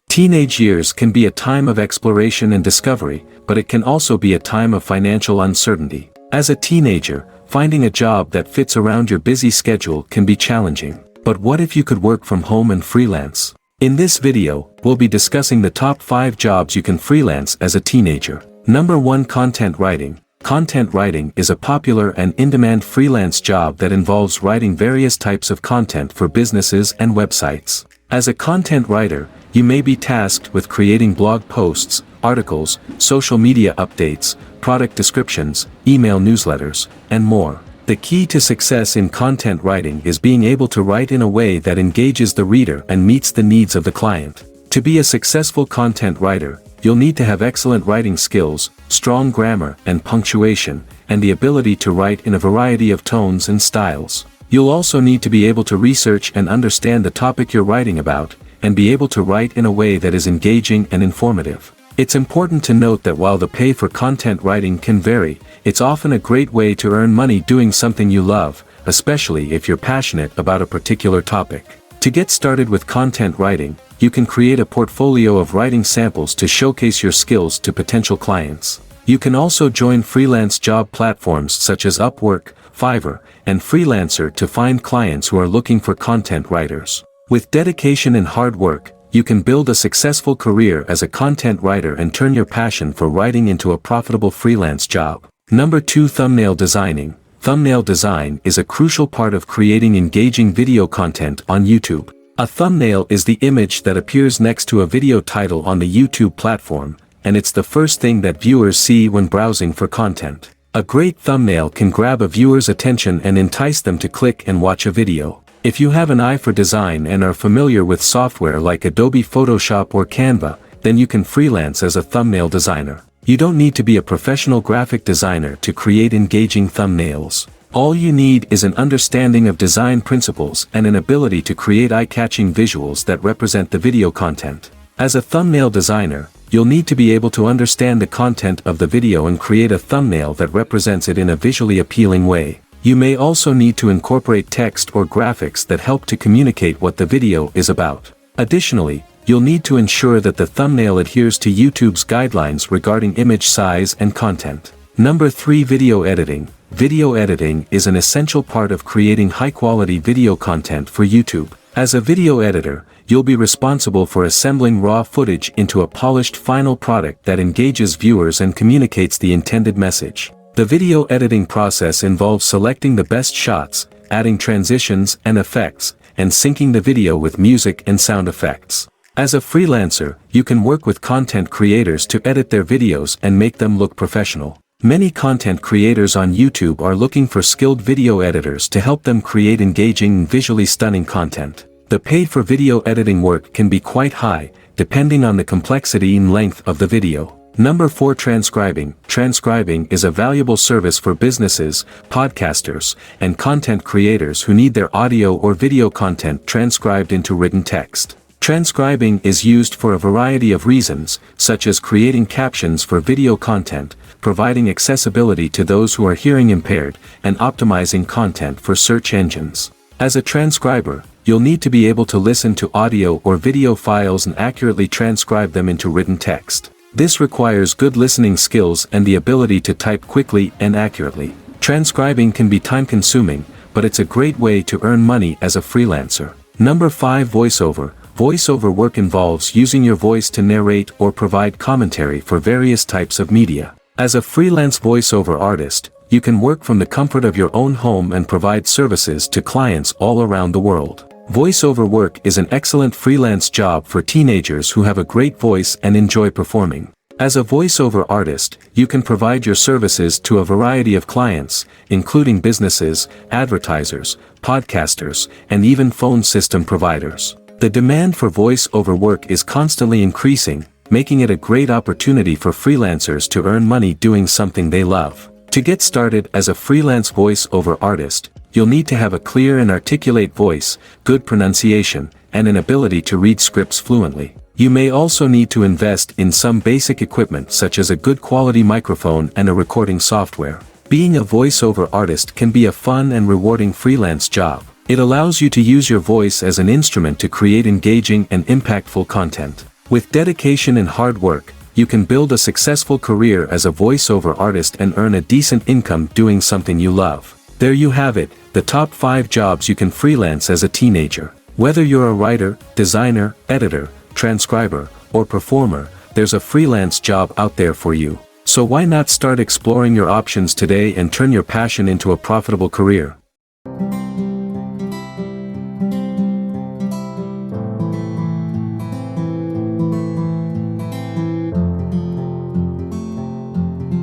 Teenage years can be a time of exploration and discovery, but it can also be a time of financial uncertainty. As a teenager, finding a job that fits around your busy schedule can be challenging. But what if you could work from home and freelance? In this video, we'll be discussing the top 5 jobs you can freelance as a teenager. Number 1. Content writing. Content writing is a popular and in-demand freelance job that involves writing various types of content for businesses and websites. As a content writer, you may be tasked with creating blog posts, articles, social media updates, product descriptions, email newsletters, and more. The key to success in content writing is being able to write in a way that engages the reader and meets the needs of the client. To be a successful content writer, you'll need to have excellent writing skills, strong grammar and punctuation, and the ability to write in a variety of tones and styles. You'll also need to be able to research and understand the topic you're writing about, and be able to write in a way that is engaging and informative. It's important to note that while the pay for content writing can vary, it's often a great way to earn money doing something you love, especially if you're passionate about a particular topic. To get started with content writing, you can create a portfolio of writing samples to showcase your skills to potential clients. You can also join freelance job platforms such as Upwork, Fiverr, and Freelancer to find clients who are looking for content writers. With dedication and hard work, you can build a successful career as a content writer and turn your passion for writing into a profitable freelance job. Number 2. Thumbnail designing. Thumbnail design is a crucial part of creating engaging video content on YouTube. A thumbnail is the image that appears next to a video title on the YouTube platform, and it's the first thing that viewers see when browsing for content. A great thumbnail can grab a viewer's attention and entice them to click and watch a video. If you have an eye for design and are familiar with software like Adobe Photoshop or Canva, then you can freelance as a thumbnail designer. You don't need to be a professional graphic designer to create engaging thumbnails. All you need is an understanding of design principles and an ability to create eye-catching visuals that represent the video content. As a thumbnail designer, you'll need to be able to understand the content of the video and create a thumbnail that represents it in a visually appealing way. You may also need to incorporate text or graphics that help to communicate what the video is about. Additionally, you'll need to ensure that the thumbnail adheres to YouTube's guidelines regarding image size and content. Number 3. Video editing. Video editing is an essential part of creating high-quality video content for YouTube. As a video editor, you'll be responsible for assembling raw footage into a polished final product that engages viewers and communicates the intended message. The video editing process involves selecting the best shots, adding transitions and effects, and syncing the video with music and sound effects. As a freelancer, you can work with content creators to edit their videos and make them look professional. Many content creators on YouTube are looking for skilled video editors to help them create engaging and visually stunning content. The pay for video editing work can be quite high, depending on the complexity and length of the video. Number 4. Transcribing. Transcribing is a valuable service for businesses, podcasters, and content creators who need their audio or video content transcribed into written text. Transcribing is used for a variety of reasons, such as creating captions for video content, providing accessibility to those who are hearing impaired, and optimizing content for search engines. As a transcriber, you'll need to be able to listen to audio or video files and accurately transcribe them into written text. This requires good listening skills and the ability to type quickly and accurately. Transcribing can be time-consuming, but it's a great way to earn money as a freelancer. Number 5. Voiceover. Voiceover work involves using your voice to narrate or provide commentary for various types of media. As a freelance voiceover artist, you can work from the comfort of your own home and provide services to clients all around the world. Voiceover work is an excellent freelance job for teenagers who have a great voice and enjoy performing. As a voiceover artist, you can provide your services to a variety of clients, including businesses, advertisers, podcasters, and even phone system providers. The demand for voiceover work is constantly increasing, making it a great opportunity for freelancers to earn money doing something they love. To get started as a freelance voice-over artist, you'll need to have a clear and articulate voice, good pronunciation, and an ability to read scripts fluently. You may also need to invest in some basic equipment such as a good quality microphone and a recording software. Being a voiceover artist can be a fun and rewarding freelance job. It allows you to use your voice as an instrument to create engaging and impactful content. With dedication and hard work, you can build a successful career as a voiceover artist and earn a decent income doing something you love. There you have it, the top 5 jobs you can freelance as a teenager. Whether you're a writer, designer, editor, transcriber, or performer, there's a freelance job out there for you. So why not start exploring your options today and turn your passion into a profitable career?